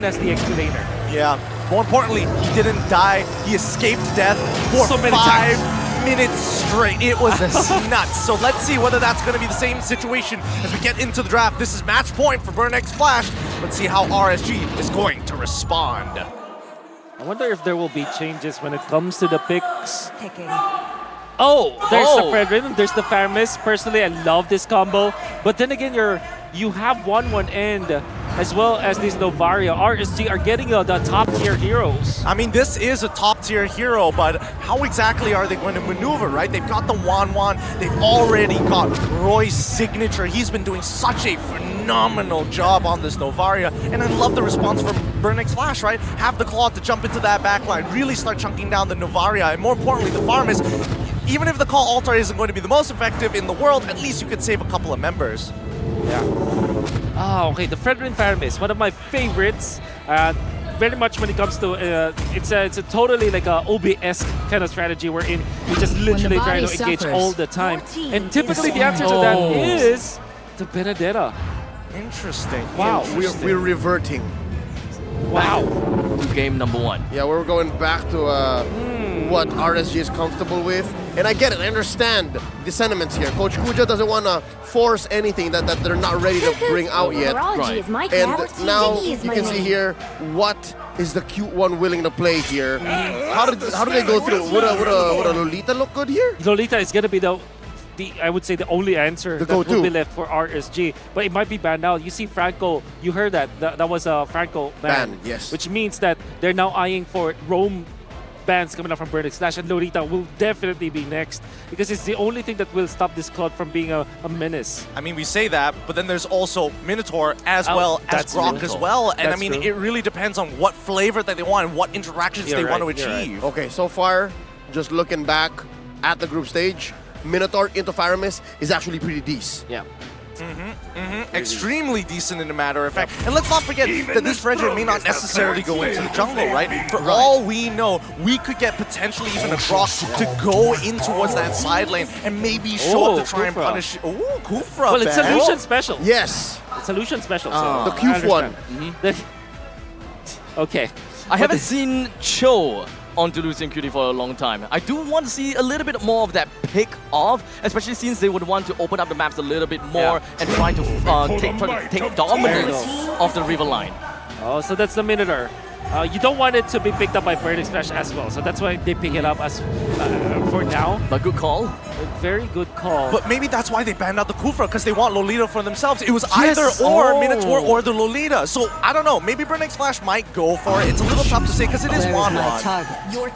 as the explainer. Yeah. More importantly, he didn't die. He escaped death for So many 5 minutes straight. It was nuts. So let's see whether that's going to be the same situation as we get into the draft. This is match point for Burnex Flash. Let's see how RSG is going to respond. I wonder if there will be changes when it comes to the picks. Oh, there's the Fredrin, there's the Faramis. Personally, I love this combo. But then again, you have 1-1 end, as well as these Novaria. RSG are getting the top-tier heroes. I mean, this is a top-tier hero, but how exactly are they going to maneuver, right? They've got the Wan. They've already got Roy's signature. He's been doing such a phenomenal job on this Novaria, and I love the response from Burnex Flash, right? Have the Claw to jump into that backline, really start chunking down the Novaria, and more importantly, the Farmers. Even if the Call Altar isn't going to be the most effective in the world, at least you could save a couple of members. Yeah. Oh, okay, the Fredrin Faramis, one of my favorites. Very much when it comes to, it's a totally like a OB-esque kind of strategy wherein you just literally try to engage all the time. And typically the answer to that is the Benedetta. Interesting. Wow. We're reverting. Wow. To game number 1. Yeah, we're going back to what RSG is comfortable with. And I get it, I understand the sentiments here. Coach Kuja doesn't want to force anything that they're not ready to bring out yet. Right. And now you can see here, what is the cute one willing to play here? How do they go through? Would a Lolita look good here? Lolita is going to be the I would say the only answer that will be left for RSG, but it might be banned out. You see Franco, you heard that was a Franco ban, yes. Which means that they're now eyeing for Roam bans coming up from Burnex Flash, and Lolita will definitely be next because it's the only thing that will stop this Claude from being a menace. I mean, we say that, but then there's also Minotaur as well as Grok as well, and I mean, it really depends on what flavor that they want and what interactions they want to achieve. Okay, so far, just looking back at the group stage, Minotaur into Faramis is actually pretty decent. Yeah. Extremely decent in a matter of fact. And let's not forget that this Fredrin may not necessarily go into the jungle, right? For all we know, we could get potentially even a Grok to go in towards that side lane and maybe show up to try and punish. Oh, Kufra. Well, it's Solution Special. Yes. It's Solution Special. So the Q one. Okay. I haven't seen Cho onto Lucian QD for a long time. I do want to see a little bit more of that pick off, especially since they would want to open up the maps a little bit more and try to take dominance of the river line. Oh, so that's the Minotaur. You don't want it to be picked up by Burnex Flash as well, so that's why they pick it up as for now. A good call. A very good call. But maybe that's why they banned out the Kufra, because they want Lolita for themselves. It was either or Minotaur or the Lolita. So I don't know, maybe Burnex Flash might go for it. It's a little tough to say because it is Wan.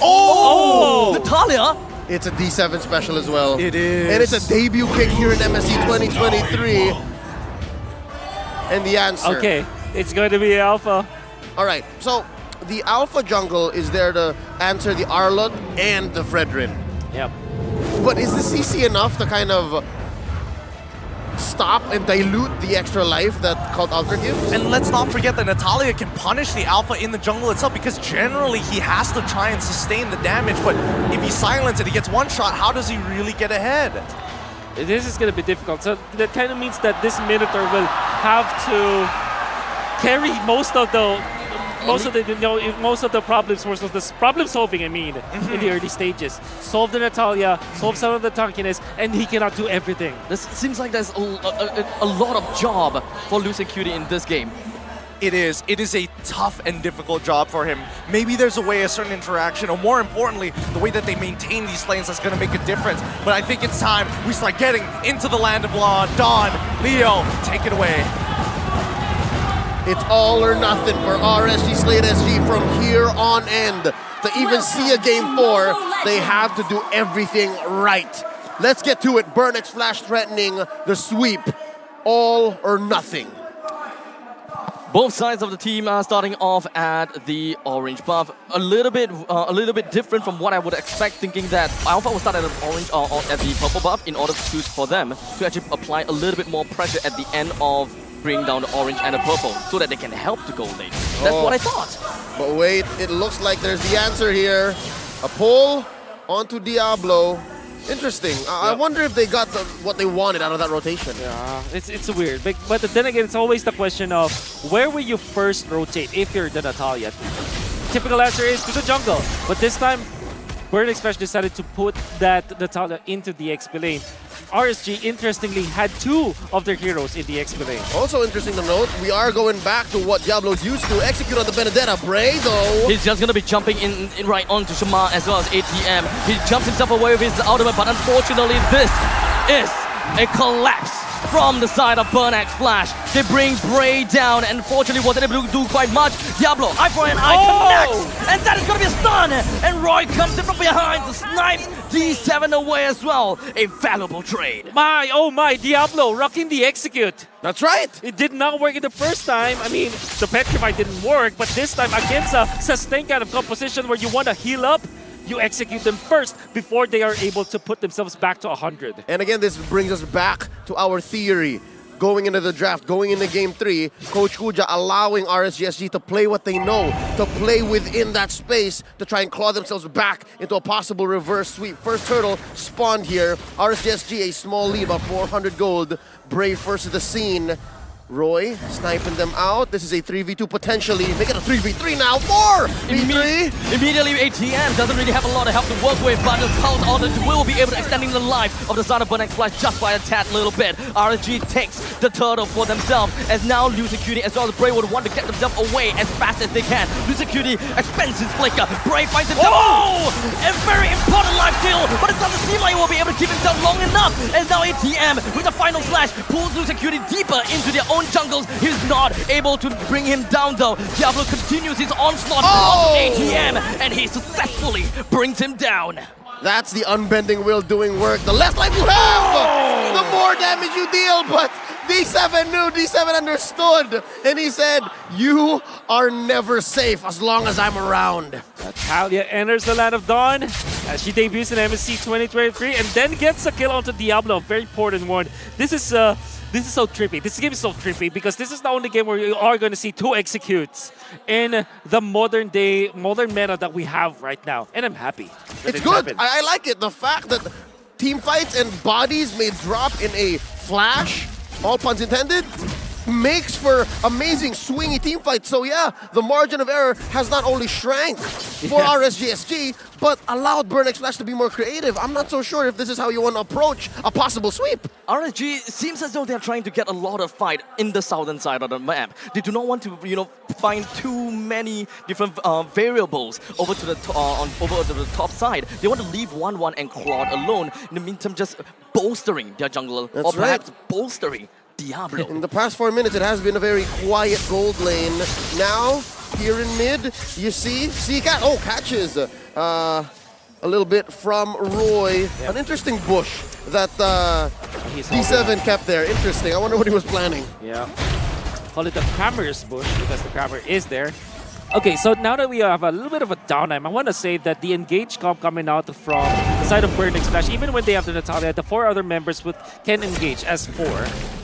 Oh! Natalia! It's a D7 special as well. It is. And it's a debut pick here in MSC 2023. And the answer. Okay, it's going to be Alpha. All right, so the Alpha jungle is there to answer the Arlott and the Fredrin. Yep. But is the CC enough to kind of stop and dilute the extra life that Cult Altar gives? And let's not forget that Natalia can punish the Alpha in the jungle itself, because generally he has to try and sustain the damage, but if he silences it, he gets one shot, how does he really get ahead? This is going to be difficult. So that kind of means that this Minotaur will have to carry most of the problems, the problem solving, I mean, in the early stages. Solve the Natalia, solve some of the tankiness, and he cannot do everything. This seems like there's a lot of job for Lucian QD in this game. It is a tough and difficult job for him. Maybe there's a way, a certain interaction, or more importantly, the way that they maintain these lanes that's going to make a difference. But I think it's time we start getting into the land of Dawn. Leo, take it away. It's all or nothing for RSG SLATE SG from here on end. To even see a game 4, they have to do everything right. Let's get to it. Burnex Flash threatening the sweep. All or nothing. Both sides of the team are starting off at the orange buff. A little bit different from what I would expect, thinking that Alpha will start at the orange or at the purple buff in order to choose for them to actually apply a little bit more pressure at the end of bring down the orange and the purple so that they can help to go late. That's what I thought. But wait, it looks like there's the answer here. A pull onto Diablo. Interesting. I wonder if they got what they wanted out of that rotation. Yeah, it's weird. But then again, it's always the question of where will you first rotate if you're the Natalia? Typical answer is to the jungle. But this time, Burn Express decided to put that Natalia into the XP lane. RSG, interestingly, had 2 of their heroes in the XP lane. Also interesting to note, we are going back to what Diablo's used to. Execute on the Benedetta. Bray, though. He's just going to be jumping in right onto Shama as well as ATM. He jumps himself away with his ultimate, but unfortunately, this is a collapse from the side of Burnax Flash. They bring Bray down, and fortunately wasn't able to do quite much. Diablo, eye for an eye, connects, and that is going to be a stun. And Roy comes in from behind to snipe D7 away as well. A valuable trade. Oh my, Diablo rocking the execute. That's right. It did not work in the first time. I mean, the Petrify didn't work, but this time against a sustained kind of composition where you want to heal up, you execute them first before they are able to put themselves back to 100. And again, this brings us back to our theory. Going into the draft, going into Game 3, Coach Kuja allowing RSGSG to play what they know, to play within that space, to try and claw themselves back into a possible reverse sweep. First turtle spawned here. RSGSG, a small lead, about 400 gold. Brave first to the scene. Roy sniping them out. This is a 3v2 potentially. Make it a 3v3 now. 4v3. Immediately, ATM doesn't really have a lot of help to work with, but the Cult Audit will be able to extending the life of the side of Burnax Flash just by a tad little bit. RSG takes the turtle for themselves, as now Lucicutie as well as Bray would want to get themselves away as fast as they can. Lucicutie expends his flicker. Bray finds himself. Oh! A very important life steal, but it doesn't seem like he will be able to keep himself long enough. As now ATM with the final slash pulls Lucicutie deeper into their own jungles. He's not able to bring him down though. Diablo continues his onslaught on ATM, and he successfully brings him down. That's the unbending will doing work. The less life you have, the more damage you deal. But D7 knew, D7 understood, and he said, you are never safe as long as I'm around. Natalia enters the Land of Dawn as she debuts in MSC 2023 and then gets a kill onto Diablo, a very important one. This is so trippy. This game is so trippy because this is the only game where you are going to see 2 executes in the modern meta that we have right now. And I'm happy that It's good. happened. I like it. The fact that team fights and bodies may drop in a flash, all puns intended, makes for amazing swingy team fights. So yeah, the margin of error has not only shrank for RSGSG, but allowed Burnax Flash to be more creative. I'm not so sure if this is how you want to approach a possible sweep. RSG seems as though they're trying to get a lot of fight in the southern side of the map. They do not want to, find too many different variables over to the top side. They want to leave 1-1 and Claude alone. In the meantime, just bolstering their jungler, or perhaps bolstering Diablo. In the past 4 minutes, it has been a very quiet gold lane. Now, here in mid, you see Cat. Oh, catches a little bit from Roy. Yep. An interesting bush that D7 kept there. Interesting. I wonder what he was planning. Yeah. Call it the Crammer's bush because the Crammer is there. Okay, so now that we have a little bit of a downtime, I want to say that the engage comp coming out from the side of Burnax Flash, even when they have the Natalia, the 4 other members can engage as 4.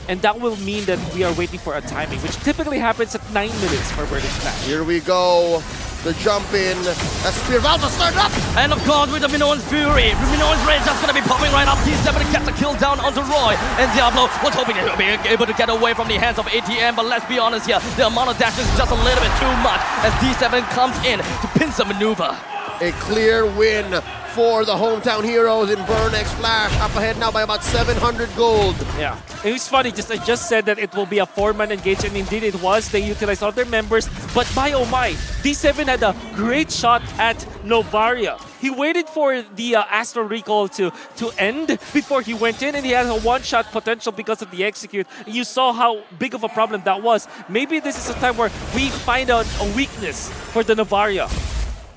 And that will mean that we are waiting for a timing, which typically happens at 9 minutes for Burnax Flash. Here we go. The jump in. That's Spear Valve started up. And of course, with the Minoan's Fury, Minoan's Rage just going to be popping right up. T7 to get the kill down onto Roy. And Diablo was hoping to be able to get away from the hands of ATM, but let's be honest here, the amount of dash is just a little bit too much as D7 comes in to pincer maneuver. A clear win for the hometown heroes in Burnax Flash. Up ahead now by about 700 gold. Yeah. It was funny, I just said that it will be a 4-man engage, and indeed it was. They utilized all their members, but my oh my, D7 had a great shot at Novaria. He waited for the Astral Recall to end before he went in, and he has a one-shot potential because of the execute. You saw how big of a problem that was. Maybe this is a time where we find out a weakness for the Novaria.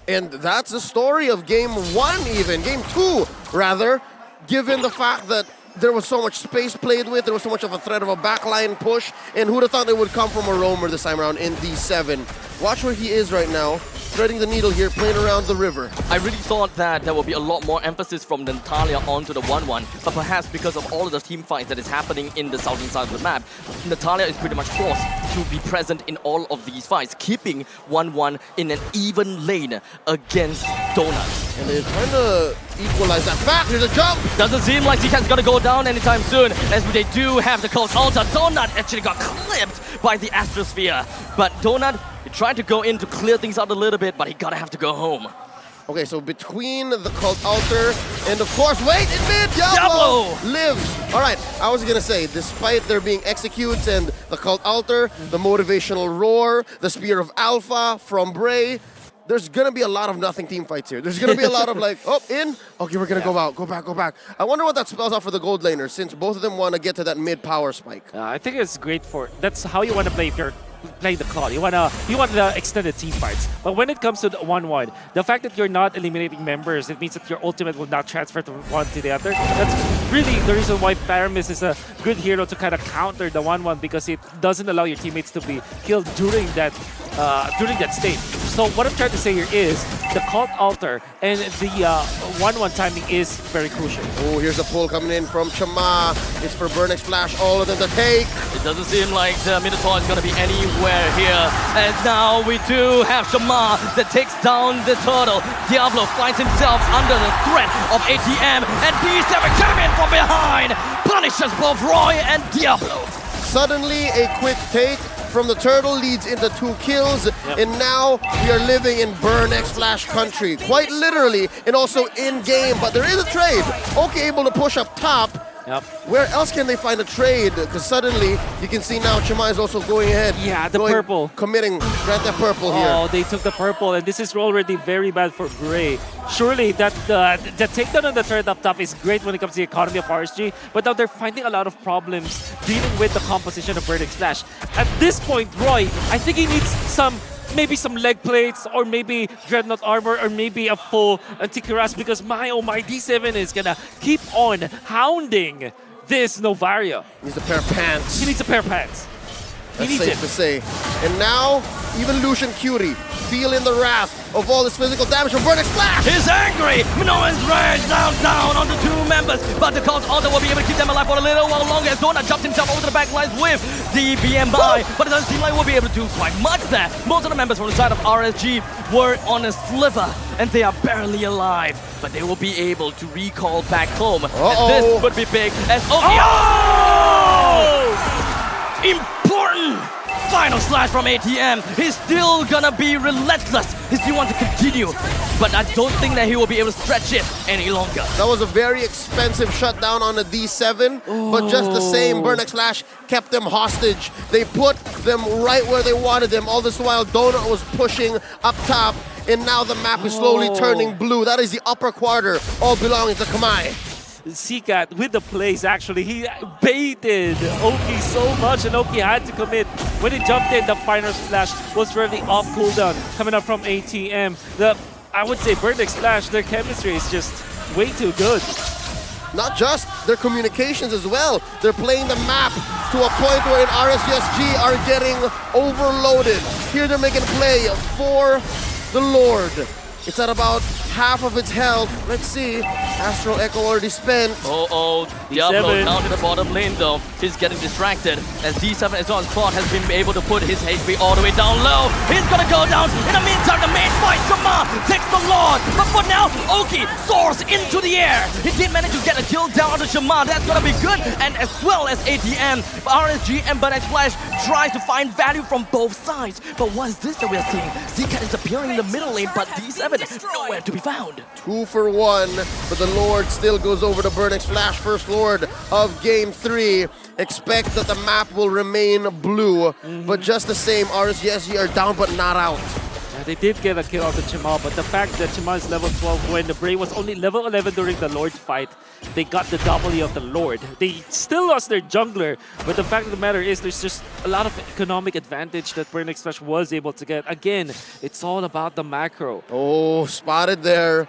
And that's the story of Game 1 even, Game 2 rather, given the fact that there was so much space played with, there was so much of a threat of a backline push, and who'd have thought they would come from a roamer this time around in D7. Watch where he is right now, threading the needle here, playing around the river. I really thought that there would be a lot more emphasis from Natalia onto the 1-1, but perhaps because of all of the team fights that is happening in the southern side of the map, Natalia is pretty much forced to be present in all of these fights, keeping 1-1 in an even lane against Donuts. And they're trying to equalize that back. Here's a jump. Doesn't seem like Zcat's gonna go down anytime soon, as they do have the Cult Altar. Donut actually got clipped by the Astrosphere. But Donut, he tried to go in to clear things out a little bit, but he gotta have to go home. Okay, so between the Cult Altar and of course, wait, in mid, Diablo lives. All right, I was gonna say, despite there being executes and the Cult Altar, the motivational roar, the Spear of Alpha from Bray, there's gonna be a lot of nothing team fights here. There's gonna be a lot of like, oh, in, okay, we're gonna go out, go back. I wonder what that spells out for the gold laners, since both of them wanna get to that mid power spike. I think it's great for, that's how you want to play if you're playing the Claw. You want the extended team fights. But when it comes to the 1-1, the fact that you're not eliminating members, it means that your ultimate will not transfer from one to the other. That's really the reason why Paramis is a good hero to kind of counter the 1-1, because it doesn't allow your teammates to be killed during that state. So what I'm trying to say here is the Cult Altar and the 1-1 timing is very crucial. Oh, here's a pull coming in from Chama. It's for Burnex Flash, all of them to take. It doesn't seem like the Minotaur is gonna be anywhere here. And now we do have Shama that takes down the turtle. Diablo finds himself under the threat of ATM, and D7 came in from behind, punishes both Roy and Diablo. Suddenly, a quick take from the turtle leads into 2 kills, and now we are living in Burnex Flash country, quite literally, and also in-game, but there is a trade. Okay, able to push up top. Yep. Where else can they find a trade? Because suddenly, you can see now Chama is also going ahead. Yeah, the purple. Committing right that purple here. Oh, they took the purple, and this is already very bad for Gray. Surely that the takedown on the third up top is great when it comes to the economy of RSG, but now they're finding a lot of problems dealing with the composition of Burnex Flash. At this point, Roy, I think he needs maybe some leg plates, or maybe Dreadnought armor, or maybe a full Anticuras, because my D7 is gonna keep on hounding this Novaria. He needs a pair of pants. He needs a pair of pants. That's safe to say. And now, even Lucian Curie feeling the wrath of all this physical damage from Burnex Flash. He's angry! Minoan's rage down on the 2 members, but the Cult Altar will be able to keep them alive for a little while longer as Donut jumps himself over to the back lines with the BMI, but it doesn't seem like we'll be able to do quite much there. Most of the members from the side of RSG were on a sliver, and they are barely alive, but they will be able to recall back home. And this would be big as important final slash from ATM. He's still gonna be relentless. He still wants to continue, but I don't think that he will be able to stretch it any longer. That was a very expensive shutdown on a D7, but just the same, Burnex Flash kept them hostage. They put them right where they wanted them. All this while, Donut was pushing up top, and now the map is slowly turning blue. That is the upper quarter, all belonging to Kamai. Zcat with the plays, actually. He baited Oki so much, and Oki had to commit. When he jumped in, the final splash was really off cooldown coming up from ATM. I would say Burnex Flash, their chemistry is just way too good. Not just their communications as well. They're playing the map to a point where in RSGSG are getting overloaded. Here they're making play for the Lord. It's at about half of its health. Let's see. Astral Echo already spent. Diablo down to the bottom lane though. He's getting distracted as D7 is on spot, has been able to put his HP all the way down low. He's gonna go down. In the meantime, the main fight, Shama takes the Lord. But for now, Oki soars into the air. He did manage to get a kill down to Shama. That's gonna be good. And as well as ATM, RSG and Burnex Flash tries to find value from both sides. But what is this that we're seeing? Zcat is appearing in the middle lane, but D7 nowhere to be found. 2 for 1, but the Lord still goes over to Burnex Flash, first Lord of Game 3. Expect that the map will remain blue, but just the same, RSGSG are down but not out. Yeah, they did get a kill on the Chima, but the fact that Chima is level 12 when the Bray was only level 11 during the Lord fight, they got the W of the Lord. They still lost their jungler, but the fact of the matter is there's just a lot of economic advantage that Burnex Flash was able to get. Again, it's all about the macro. Oh, spotted there.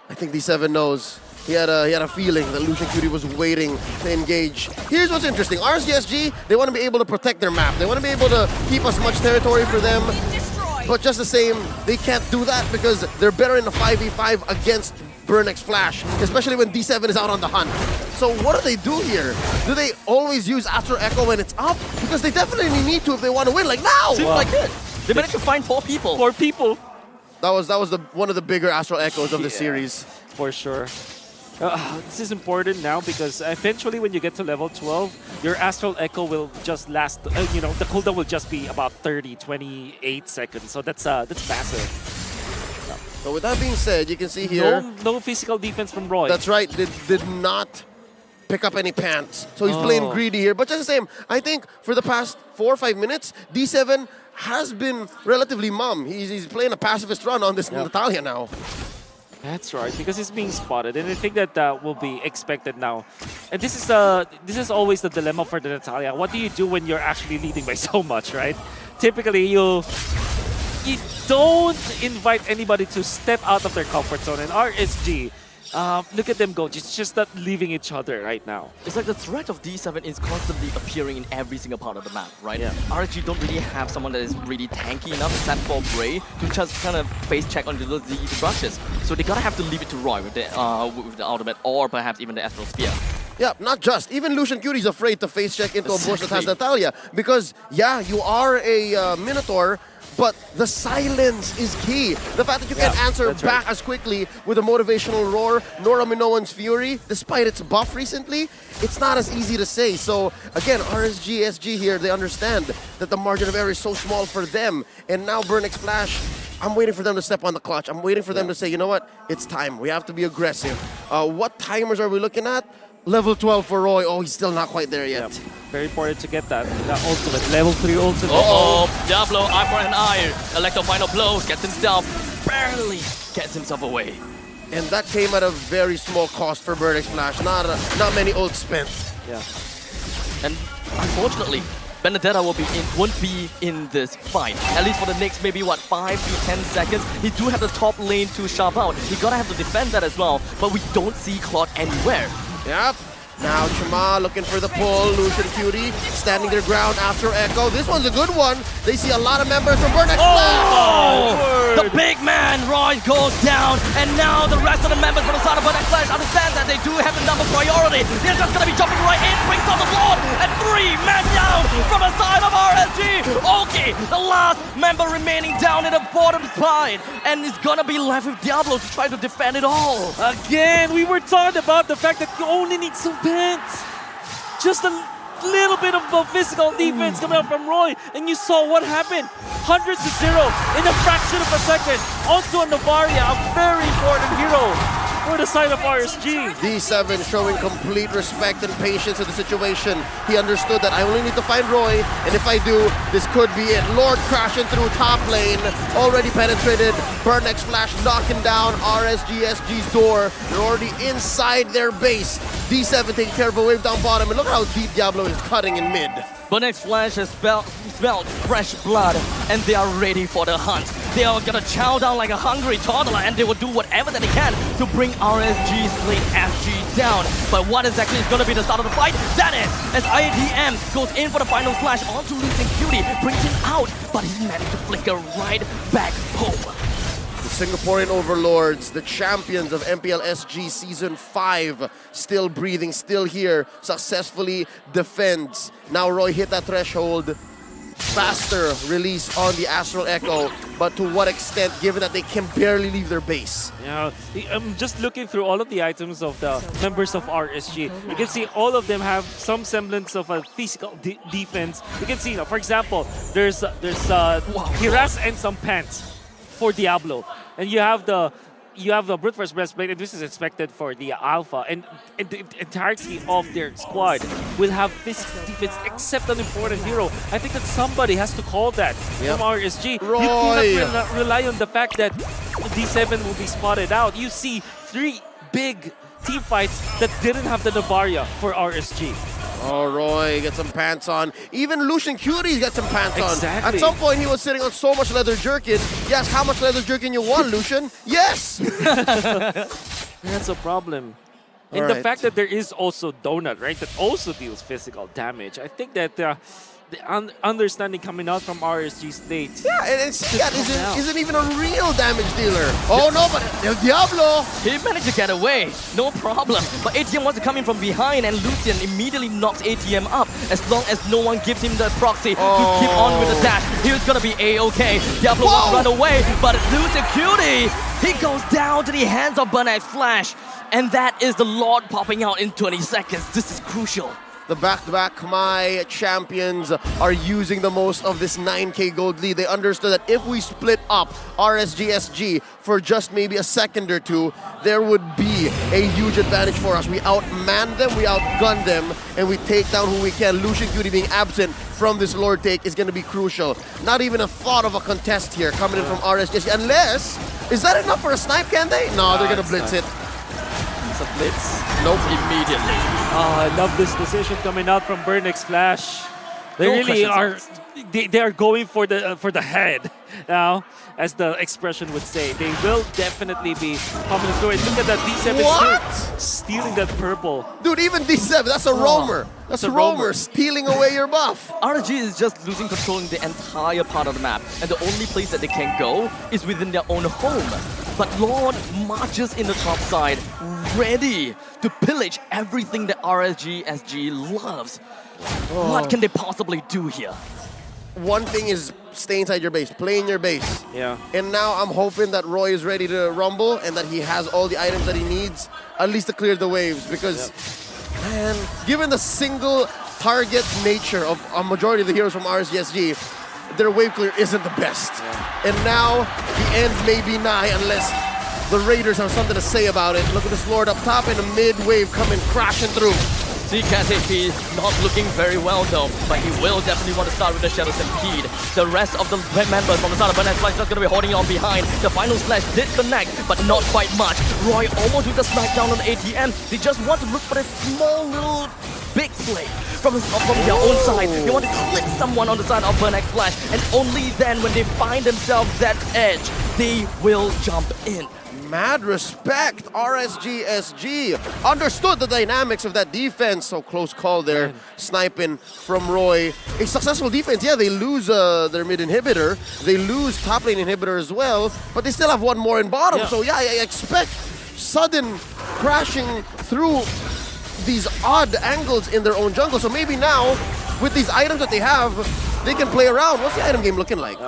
I think D7 knows. He had a feeling that Lucian Cutie was waiting to engage. Here's what's interesting. RSGSG, they want to be able to protect their map. They want to be able to keep as much territory for them. But just the same, they can't do that because they're better in the 5v5 against Burnex Flash, especially when D7 is out on the hunt. So what do they do here? Do they always use Astral Echo when it's up? Because they definitely need to if they want to win, like now! Seems like it. They managed to find 4 people. 4 people. That was one of the bigger Astral Echoes of the series. for sure. This is important now because eventually when you get to level 12, your Astral Echo will just last, you know, the cooldown will just be about 28 seconds. So that's massive. So with that being said, you can see here... No physical defense from Roy. That's right. Did not pick up any pants. So he's playing greedy here. But just the same, I think for the past 4 or 5 minutes, D7 has been relatively mum. He's playing a pacifist run on this Natalia now. That's right, because he's being spotted, and I think that will be expected now. And this is always the dilemma for the Natalia. What do you do when you're actually leading by so much, right? Typically, you don't invite anybody to step out of their comfort zone. And RSG, look at them go. It's just not leaving each other right now. It's like the threat of D7 is constantly appearing in every single part of the map, right? Yeah. RSG don't really have someone that is really tanky enough, except for Bray, to just kind of face check on the rushes. So they gotta have to leave it to Roy with the ultimate, or perhaps even the Astral Sphere. Yeah, not just. Even Lucian Curie's afraid to face check into a bush that has Natalia. Because, yeah, you are a Minotaur, but the silence is key. The fact that you can't answer back as quickly with a motivational roar, nor a Minoan's Fury, despite its buff recently, it's not as easy to say. So, again, RSG, SG here, they understand that the margin of error is so small for them. And now Burnex Flash, I'm waiting for them to step on the clutch. I'm waiting for them to say, you know what, it's time. We have to be aggressive. What timers are we looking at? Level 12 for Roy. Oh, he's still not quite there yet. Yep. Very important to get that ultimate. Level 3 ultimate. Diablo, eye for an eye. Electro final blows, gets himself, barely gets himself away. And that came at a very small cost for Burnex Flash. Not many ults spent. Yeah. And unfortunately, Benedetta won't be in this fight. At least for the next maybe, 5 to 10 seconds. He do have the top lane to shove out. He gotta have to defend that as well. But we don't see Claude anywhere. Yep. Now Chama looking for the pull. Lucian Cutie standing their ground after Echo. This one's a good one. They see a lot of members from Burnex Flash. The big man, Roy, goes down. And now the rest of the members from the side of Burnex Flash understand that they do have a number priority. They're just going to be jumping right in, brings on the board. And 3 men down from the side of RSG. Okay, the last member remaining down in the bottom side. And it's going to be left with Diablo to try to defend it all. Again, we were taught about the fact that you only need some pants. Just a little bit of physical defense coming out from Roy, and you saw what happened. 100 to 0 in a fraction of a second onto a Novaria, a very important hero for the side of RSG. D7 showing complete respect and patience in the situation. He understood that I only need to find Roy, and if I do, this could be it. Lord crashing through top lane, already penetrated. Burnex Flash knocking down RSG SG's door. They're already inside their base. D7 taking care of a wave down bottom, and look how deep Diablo is cutting in mid. Burnex Flash has smelled fresh blood, and they are ready for the hunt. They are gonna chow down like a hungry toddler, and they will do whatever that they can to bring RSG SLATE SG down. But what exactly is gonna be the start of the fight? That is, as IATM goes in for the final flash onto Lucian Cutie, brings him out, but he managed to flicker right back home. The Singaporean overlords, the champions of MPL SG Season 5, still breathing, still here, successfully defends. Now Roy hit that threshold. Faster release on the Astral Echo, but to what extent, given that they can barely leave their base? Yeah, I'm just looking through all of the items of the members of RSG. You can see all of them have some semblance of a physical defense. You can see, for example, there's Hiras and some pants for Diablo, and you have the brute force breastplate, and this is expected for the alpha, and the entirety of their squad will have physical defense except an important hero. I think that somebody has to call that from RSG. Roy. You cannot rely on the fact that D7 will be spotted out. You see 3 big team fights that didn't have the Novaria for RSG. Oh, Roy, get some pants on. Even Lucian Curie's got some pants on. Exactly. At some point, he was sitting on so much leather jerkin. Yes, how much leather jerkin you want, Lucian? Yes! That's a problem. All And the right. fact that there is also Donut, right, that also deals physical damage. I think that the understanding coming out from RSG SLATE. Yeah, and Seacat out. isn't even a real damage dealer. Oh no, but El Diablo! He managed to get away, no problem. But ATM wants to come in from behind, and Lucian immediately knocks ATM up. As long as no one gives him the proxy to keep on with the dash, he was gonna be A-okay. Diablo wants to run away, but Lucian Cutie, he goes down to the hands of Bernard's Flash. And that is the Lord popping out in 20 seconds. This is crucial. The back-to-back Khmer champions are using the most of this 9K gold lead. They understood that if we split up RSGSG for just maybe a second or two, there would be a huge advantage for us. We outman them, we outgun them, and we take down who we can. Lucian Cutie being absent from this Lord take is going to be crucial. Not even a thought of a contest here coming in from RSGSG. Unless, is that enough for a snipe, can they? No, they're going to blitz it. It's a blitz. Nope. Immediately. I love this decision coming out from Bernix Flash. They No really questions are. They are going for the head now, as the expression would say. They will definitely be coming through. And look at that D7 What? stealing that purple. Dude, even D7, that's a roamer. That's it's a a roamer roamer. stealing away your buff. RSG is just losing control in the entire part of the map, and the only place that they can go is within their own home. But Lord marches in the top side, ready to pillage everything that RSGSG loves. What can they possibly do here? One thing is stay inside your base, play in your base. Yeah. And now I'm hoping that Roy is ready to rumble and that he has all the items that he needs, at least to clear the waves. Because, man, given the single target nature of a majority of the heroes from RSGSG, their wave clear isn't the best. And now the end may be nigh unless the Raiders have something to say about it. Look at this Lord up top and a mid-wave coming crashing through. Seacat AP not looking very well though, but he will definitely want to start with the Shadow Stampede. The rest of the members from the side of Bernard Flash just going to be holding on behind. The final slash did connect, but not quite much. Roy almost with the smackdown on ATM. They just want to look for a small little big play from their own side. They want to clip someone on the side of Bernard Flash, and only then when they find themselves that edge, they will jump in. Mad respect, RSGSG. Understood the dynamics of that defense. So close call there, sniping from Roy. A successful defense, yeah, they lose their mid inhibitor. They lose top lane inhibitor as well, but they still have one more in bottom. Yeah. So yeah, I expect sudden crashing through these odd angles in their own jungle. So maybe now, with these items that they have, they can play around. What's the item game looking like?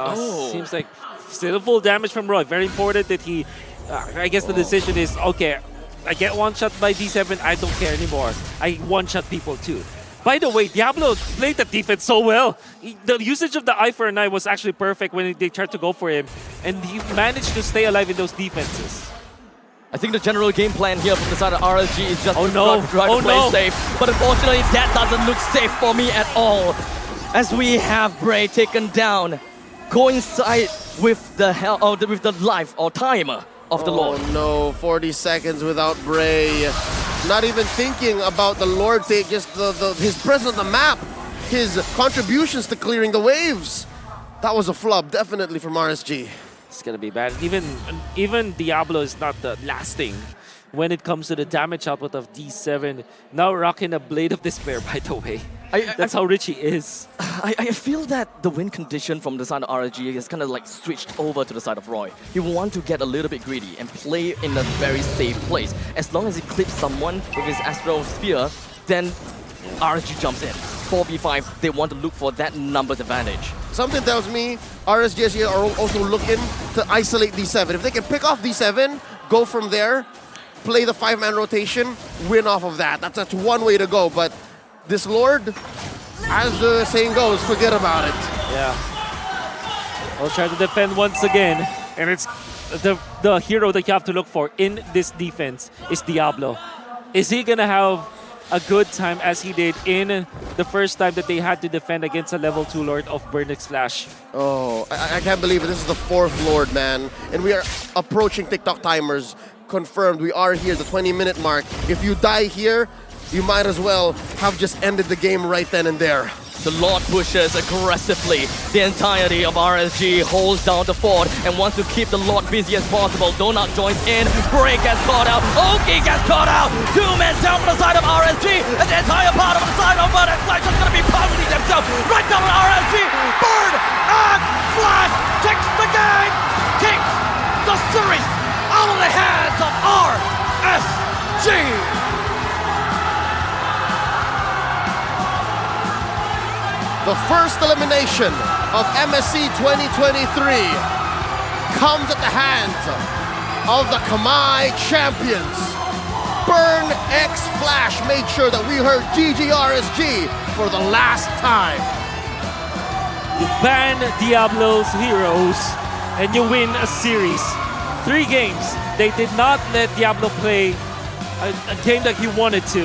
Seems like still full damage from Roy. Very important that he... I guess the decision is, okay, I get one shot by D7, I don't care anymore. I one-shot people too. By the way, Diablo played the defense so well. The usage of the eye for an eye was actually perfect when they tried to go for him. And he managed to stay alive in those defenses. I think the general game plan here from the side of RSG is just no. try to play safe. But unfortunately, that doesn't look safe for me at all. As we have Bray taken down, coincide with the life or timer of the Lord. Oh no, 40 seconds without Bray. Not even thinking about the Lord take, just his presence on the map, his contributions to clearing the waves. That was a flub, definitely from RSG. It's gonna be bad. Even Diablo is not the last thing when it comes to the damage output of D7. Now rocking a Blade of Despair, by the way. That's how rich he is. I feel that the win condition from the side of RSG is kind of like switched over to the side of Roy. He want to get a little bit greedy and play in a very safe place. As long as he clips someone with his Astral Spear, then RSG jumps in. 4v5, they want to look for that numbers advantage. Something tells me RSGSG are also looking to isolate D7. If they can pick off D7, go from there, play the 5-man rotation, win off of that. That's one way to go, but this Lord, as the saying goes, forget about it. Yeah. I'll try to defend once again. And it's the hero that you have to look for in this defense is Diablo. Is he gonna have a good time as he did in the first time that they had to defend against a level 2 Lord of Bernix Flash? Oh, I can't believe it. This is the 4th Lord, man. And we are approaching TikTok timers. Confirmed, we are here, the 20-minute mark. If you die here, you might as well have just ended the game right then and there. The Lord pushes aggressively. The entirety of RSG holds down the fort and wants to keep the Lord busy as possible. Donut joins in. Break gets caught out. Oki gets caught out. 2 men down on the side of RSG. And the entire part of the side of Bird and Flash is going to be pounding themselves right down on RSG. Bird and Flash takes the game. Takes the series out of the hands of RSG. The first elimination of MSC 2023 comes at the hands of the Kamai champions. Burn X Flash made sure that we heard GGRSG for the last time. You ban Diablo's heroes and you win a series. 3 games. They did not let Diablo play a game that he wanted to.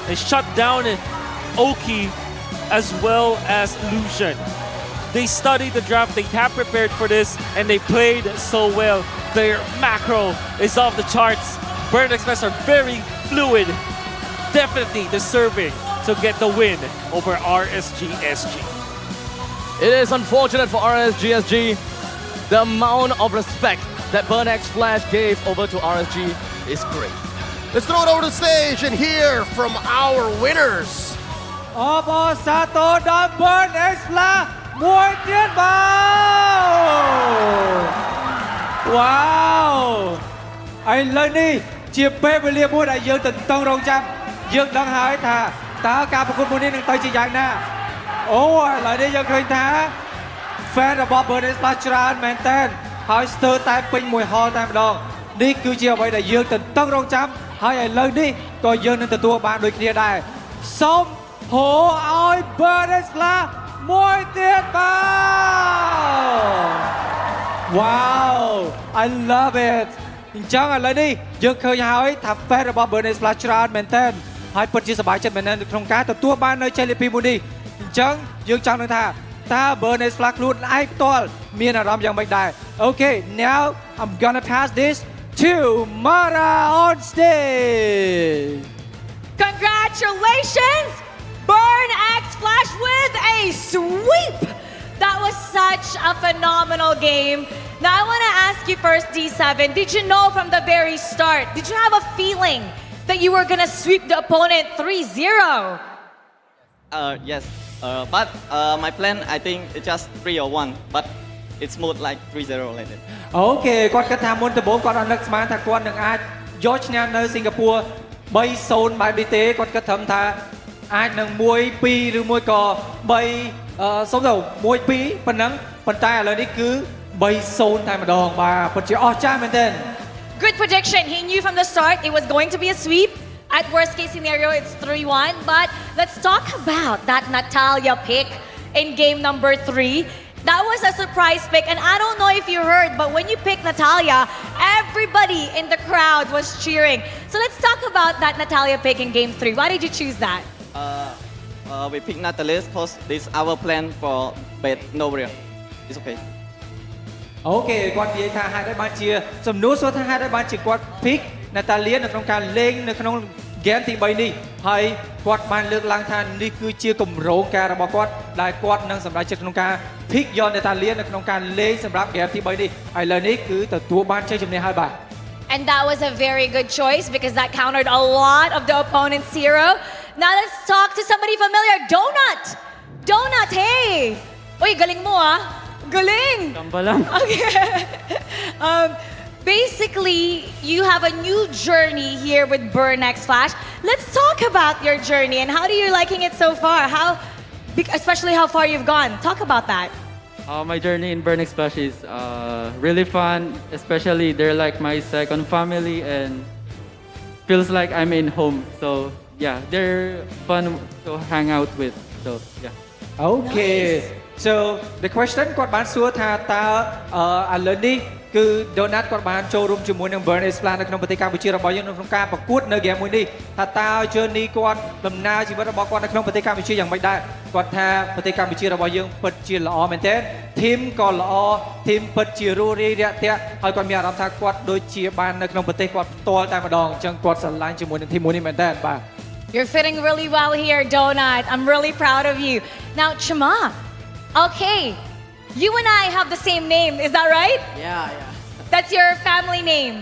They shut down Oki as well as Lucian. They studied the draft, they have prepared for this, and they played so well. Their macro is off the charts. Burn Express are very fluid, definitely deserving to get the win over RSG SG. It is unfortunate for RSG SG. The amount of respect that Burn X Flash gave over to RSG is great. Let's throw it over to the stage and hear from our winners. អបអរសាទរដល់ Burn X Flash មួយទៀតបាទវ៉ាវឥឡូវនេះជាពេលវេលាមួយដែលយើងទន្ទឹងរង់ចាំយើងដឹងហើយថាតើការប្រកួតមួយនេះនឹងទៅជាយ៉ាងណាអូឥឡូវនេះយើងឃើញថា fan របស់ Burn X Flash ច្រើនមែនតើហើយស្ទើរតែពេញមួយហលតែម្ដងនេះគឺជាអ្វីដែលយើងទន្ទឹងរង់ចាំហើយឥឡូវនេះក៏យើងនឹងទទួលបានដូចគ្នាដែរសូម Who I Burn X Flash មួយទៀតបាទ Wow I love it អញ្ចឹងឥឡូវនេះយើងឃើញហើយថា fan របស់ Burn X Flash ច្រើនមែនទែនហើយពិតជាសប្បាយចិត្តមែនទែនក្នុងការទទួលបាននៅជ័យលាភីមួយនេះអញ្ចឹងយើងចង់ដឹងថាតើ Burn X Flash ខ្លួនឯងផ្ទាល់មានអារម្មណ៍យ៉ាងម៉េចដែរ Okay now I'm gonna pass this to Mara on stage Congratulations Burn X Flash with a sweep! That was such a phenomenal game. Now I want to ask you first, D7, did you know from the very start, did you have a feeling that you were going to sweep the opponent 3-0? Yes, but my plan, I think it's just 3 or 1, but it's smooth like 3-0 like that. Okay គាត់គិតថាមុនដំបូងគាត់អត់នឹកស្មានថាគាត់នឹងអាចយកឈ្នះនៅសិង្ហបុរី 3-0 បែបនេះទេគាត់គិតត្រឹមថាអាចនឹង 1-2 ឬមួយក៏ 3 សុំទៅ 1-2 ប៉ុណ្ណឹងប៉ុន្តែឥឡូវនេះគឺ 3-0 តែម្ដងបាទពិតជាអស្ចារ្យមែនទែន Good prediction. He knew from the start it was going to be a sweep. At worst case scenario, it's 3-1. But let's talk about that Natalia pick in game number 3. That was a surprise pick, and I don't know if you heard, but when you picked Natalia, everybody in the crowd was cheering. So let's talk about that Natalia pick in game 3. Why did you choose that? We picked Natalia because this is our plan for bet Novria. It's okay. Okay គាត់និយាយថាហេតុអីបានជាសំណួរសួរថាហេតុអីបានជាគាត់ pick Natalia នៅក្នុងការលេងនៅក្នុង game ទី 3 នេះហើយគាត់បានលើកឡើងថានេះគឺជាគម្រោងការរបស់គាត់ដែលគាត់នឹងសម្រេចចិត្តក្នុងការ pick យក Natalia នៅក្នុងការលេងសម្រាប់ game ទី 3 នេះហើយឥឡូវនេះគឺទទួលបានជ័យជំនះហើយបាទ And that was a very good choice because that countered a lot of the opponent's hero. Now let's talk to somebody familiar. Donut! Donut, hey! Uy, galing mo ah. Galing! Okay. Basically, you have a new journey here with Burn X Flash. Let's talk about your journey and how are you liking it so far? Especially how far you've gone. Talk about that. My journey in Burn X Flash is really fun, especially they're like my second family and feels like I'm in home. So yeah, they're fun to hang out with. So yeah. Okay. So the question គាត់បានសួរថាតើឥឡូវនេះគឺ Donut គាត់បានចូលរួមជាមួយនឹង Burn X Flash នៅក្នុងប្រទេសកម្ពុជារបស់យើងនៅក្នុងការប្រកួតនៅ game មួយនេះថាតើ journey គាត់ដំណើរជីវិតរបស់គាត់នៅក្នុងប្រទេសកម្ពុជាយ៉ាងម៉េចដែរគាត់ថាប្រទេសកម្ពុជារបស់យើងពិតជាល្អមែនទែន team ក៏ល្អ team ពិតជារួសរាយរាក់ទាក់ហើយគាត់មានអារម្មណ៍ថាគាត់ដូចជាបាននៅក្នុងប្រទេសគាត់ផ្ទាល់តែម្ដងអញ្ចឹងគាត់ស្រឡាញ់ជាមួយនឹង team មួយនេះមែនទែនបាទ You're fitting really well here, Donut. I'm really proud of you. Now, Chima, okay, you and I have the same name, is that right? Yeah. That's your family name.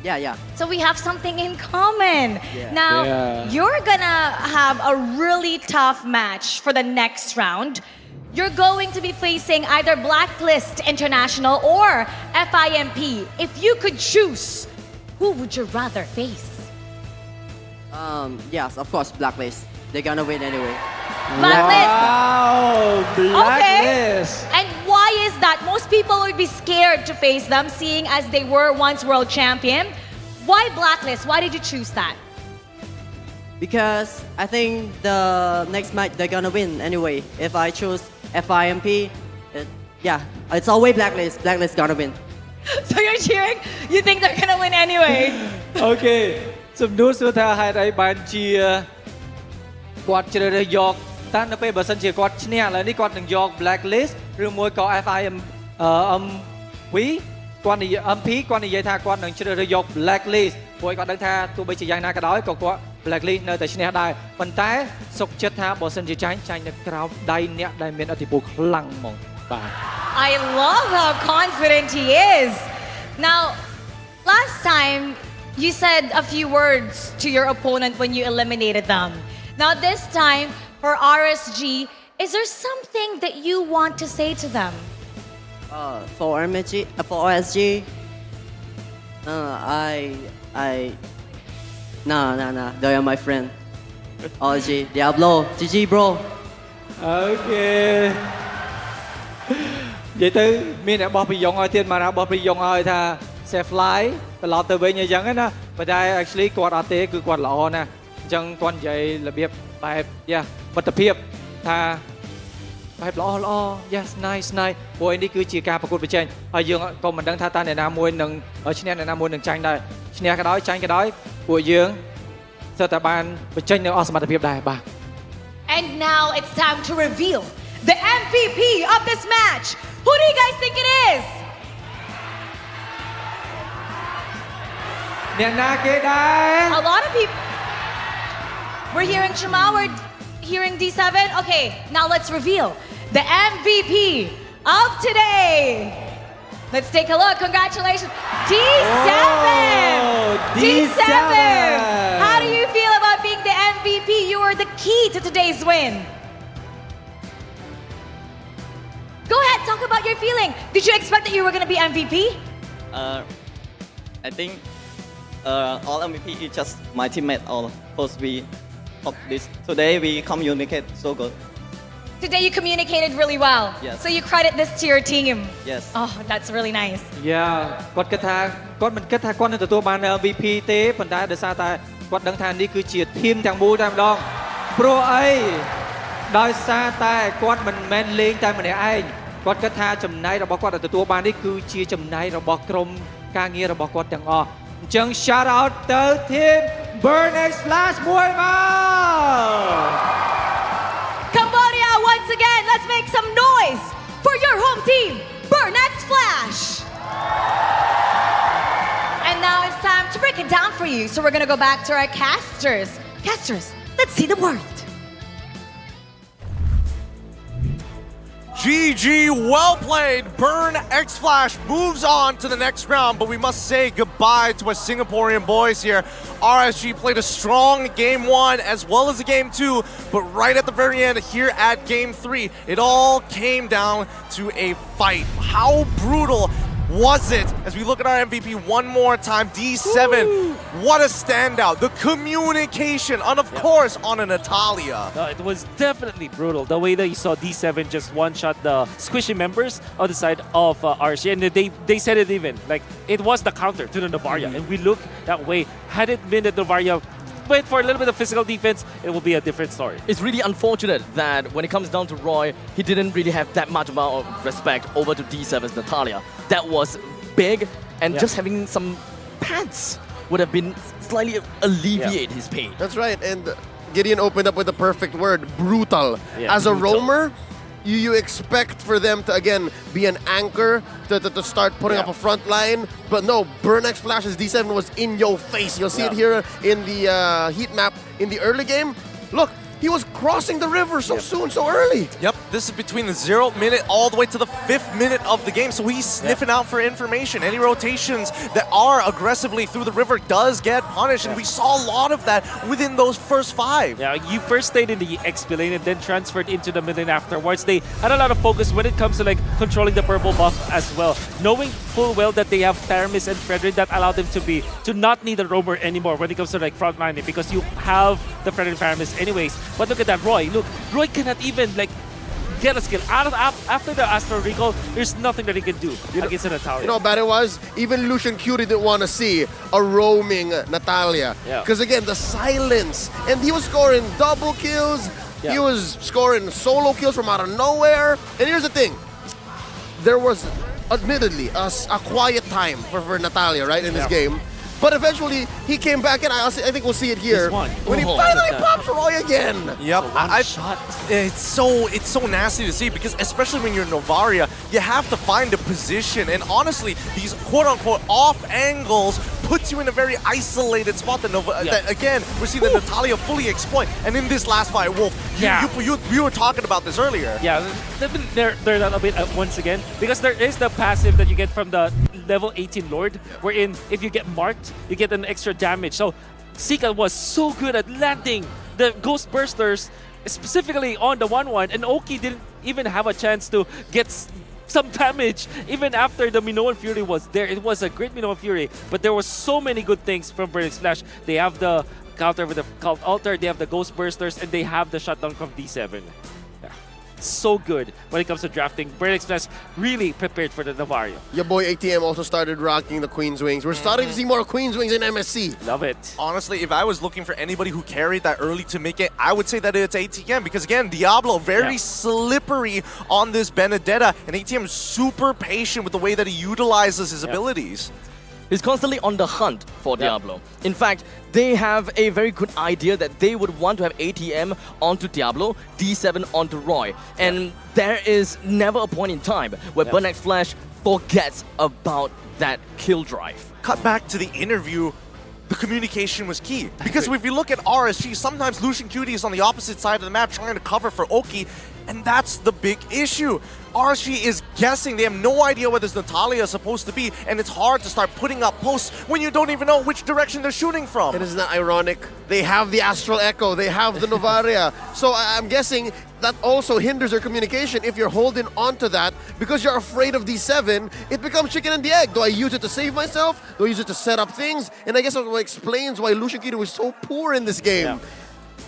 Yeah. So we have something in common. Yeah. Now, Yeah. you're gonna have a really tough match for the next round. You're going to be facing either Blacklist International or FIMP. If you could choose, who would you rather face? Yes, of course, Blacklist. They're gonna win anyway. Blacklist. Wow, Blacklist. And why is that? Most people would be scared to face them, seeing as they were once world champion. Why Blacklist? Why did you choose that? Because I think the next match they're gonna win anyway. If I choose FIMP, it's always Blacklist. Blacklist gonna win. So you're cheering? You think they're gonna win anyway? អូខេសំណួរសួរថាហេតុអីបានជាគាត់ជ្រើសរើសយកតើនៅពេលបើសិនជាគាត់ឈ្នះឥឡូវនេះគាត់នឹងយក Blacklist ឬមួយក៏ FIMP គាត់និយាយ MP គាត់និយាយថាគាត់នឹងជ្រើសរើសយក Blacklist ព្រោះគាត់ដឹងថាទោះបីជាយ៉ាងណាក៏ដោយក៏គាត់ Blacklist នៅតែឈ្នះដែរប៉ុន្តែសុខចិត្តថាបើសិនជាចាញ់នៅក្រោមដៃអ្នកដែលមានឥទ្ធិពលខ្លាំងហ្មងបាទ I love how confident he is. Now, last time you said a few words to your opponent when you eliminated them. Now this time for RSG, is there something that you want to say to them? For RSG, nah. They are my friend. RSG, Diablo, GG bro. អូខេនិយាយទៅមានអ្នកបោះពីយ៉ុងឲ្យទៀតមកណាបោះពីយ៉ុងឲ្យថា safe fly ត្រឡប់ទៅវិញអញ្ចឹងណាប៉ុន្តែ actually គាត់អត់ទេគឺគាត់ល្អណាស់អញ្ចឹងគាត់និយាយរបៀបបែបមិត្តភាពថាបែបល្អ yes nice ព្រោះនេះគឺជាការប្រកួតប្រជែងហើយយើងក៏មិនដឹងថាតើអ្នកណាមួយនឹងឈ្នះអ្នកណាមួយនឹងចាញ់ដែរឈ្នះក៏ដោយចាញ់ក៏ដោយពួកយើងស្ទើរតែបានបញ្ចេញនៅអស់សមត្ថភាពដែរបាទ And now it's time to reveal the MVP of this match. Who do you guys think it is? អ្នកណាគេដែរ A lot of people. We're hearing Shema, we're hearing D7. Okay, now let's reveal the MVP of today. Let's take a look. Congratulations. D7! D7! How do you feel about being the MVP? You were the key to today's win. Go ahead, talk about your feeling. Did you expect that you were going to be MVP? I think all MVP is just my teammate. All because we talk this today, we communicate so good. Today you communicated really well. Yes. So you credit this to your team. Yes. Oh, that's really nice. គាត់គិតថាគាត់មិនគិតថាគាត់នឹងទទួលបាន MVP ទេប៉ុន្តែដោយសារតែគាត់ដឹងថានេះគឺជា team ទាំងមូលតែម្ដងព្រោះអីដោយសារតែគាត់មិនមែនលេងតែម្នាក់ឯងគាត់គិតថាចំណែករបស់គាត់ដែលទទួលបាននេះគឺជាចំណែករបស់ក្រុមការងាររបស់គាត់ទាំងអស់អញ្ចឹង shout out ទៅ team Burn X Flash មួយមក Cambodia, once again, let's make some noise for your home team, Burn X Flash. And now it's time to break it down for you. So we're gonna go back to our casters. Casters, let's see the word. GG, well played. Burn X Flash moves on to the next round, but we must say goodbye to our Singaporean boys here. RSG played a strong game 1 as well as a game 2, but right at the very end here at game 3, it all came down to a fight. How brutal was it? As we look at our MVP one more time, D7, what a standout. The communication, and of course, on a Natalia. It was definitely brutal. The way that you saw D7 just one-shot the squishy members on the side of RSG. And they said it even. Like, it was the counter to the Novaria. And we look that way. Had it been the Novaria wait for a little bit of physical defense, it will be a different story. It's really unfortunate that when it comes down to Roy, he didn't really have that much amount of respect over to D7's Natalia. That was big, and just having some pads would have been slightly alleviate his pain. That's right, and Gideon opened up with the perfect word, brutal. Yeah, As a brutal. roamer, you expect for them to, again, be an anchor to start putting up a front line. But no, Burnex Flash's D7 was in your face. You'll see it here in the heat map in the early game. Look, he was crossing the river so soon, so early. Yep, this is between the 0th minute all the way to the 5th minute of the game, so he's sniffing out for information. Any rotations that are aggressively through the river does get punished, and we saw a lot of that within those first 5. Yeah, you first stayed in the XP lane and then transferred into the mid lane afterwards. They had a lot of focus when it comes to like controlling the purple buff as well, knowing full well that they have Theramis and Fredrin that allow them to not need a roamer anymore when it comes to like frontlining, because you have the Fredrin Theramis anyways. But look at that, Roy. Look, Roy cannot even like get a skill. After the Astral Recall, there's nothing that he can do against a Natalia. You know how bad it was? Even Lucian Curie didn't want to see a roaming Natalia. Because again, the silence. And he was scoring double kills. He was scoring solo kills from out of nowhere. And here's the thing. There was, admittedly, a quiet time for Natalia, right, in this game. But eventually, he came back, and I think we'll see it here when he finally pops Roy again. Yep, it's so nasty to see, because especially when you're Novaria, you have to find a position, and honestly, these quote-unquote off angles puts you in a very isolated spot that again, we're seeing the Natalia fully exploit. And in this last fight, Wolf, you were talking about this earlier. Yeah, they're that a bit once again, because there is the passive that you get from the level 18 Lord, wherein if you get marked, you get an extra damage. So Sika was so good at landing the Ghost Bursters, specifically on the 1-1, and Oki didn't even have a chance to get some damage even after the Minoan Fury was there. It was a great Minoan Fury, but there were so many good things from Burnex Flash. They have the counter with the Cult Altar, they have the Ghost Bursters, and they have the shutdown from D7. So good when it comes to drafting. Burnex Flash really prepared for the Novaria. Your boy ATM also started rocking the Queen's Wings. We're starting to see more Queen's Wings in MSC. Love it. Honestly, if I was looking for anybody who carried that early to make it, I would say that it's ATM, because again, Diablo very slippery on this Benedetta, and ATM is super patient with the way that he utilizes his abilities. He's constantly on the hunt for Diablo. In fact, they have a very good idea that they would want to have ATM onto Diablo, D7 onto Roy. And there is never a point in time where Burnex Flash forgets about that kill drive. Cut back to the interview, the communication was key. Because if you look at RSG, sometimes Lucian Cutie is on the opposite side of the map trying to cover for Oki, and that's the big issue. RSG is guessing. They have no idea where this Natalia is supposed to be, and it's hard to start putting up posts when you don't even know which direction they're shooting from. It is not ironic. They have the Astral Echo. They have the Novaria. So I'm guessing that also hinders their communication if you're holding on to that because you're afraid of D7. It becomes chicken and the egg. Do I use it to save myself? Do I use it to set up things? And I guess that explains why Lucian Cutie was so poor in this game.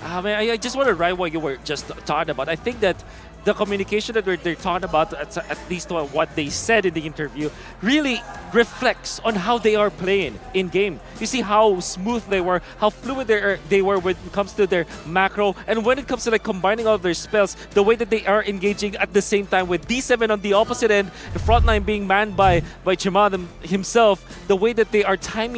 I just want to write what you were just talking about. I think that the communication that they're talking about, at least what they said in the interview, really reflects on how they are playing in game. You see how smooth they were, how fluid they were when it comes to their macro, and when it comes to like combining all of their spells, the way that they are engaging at the same time with D7 on the opposite end, the front line being manned by Chima himself, the way that they are timing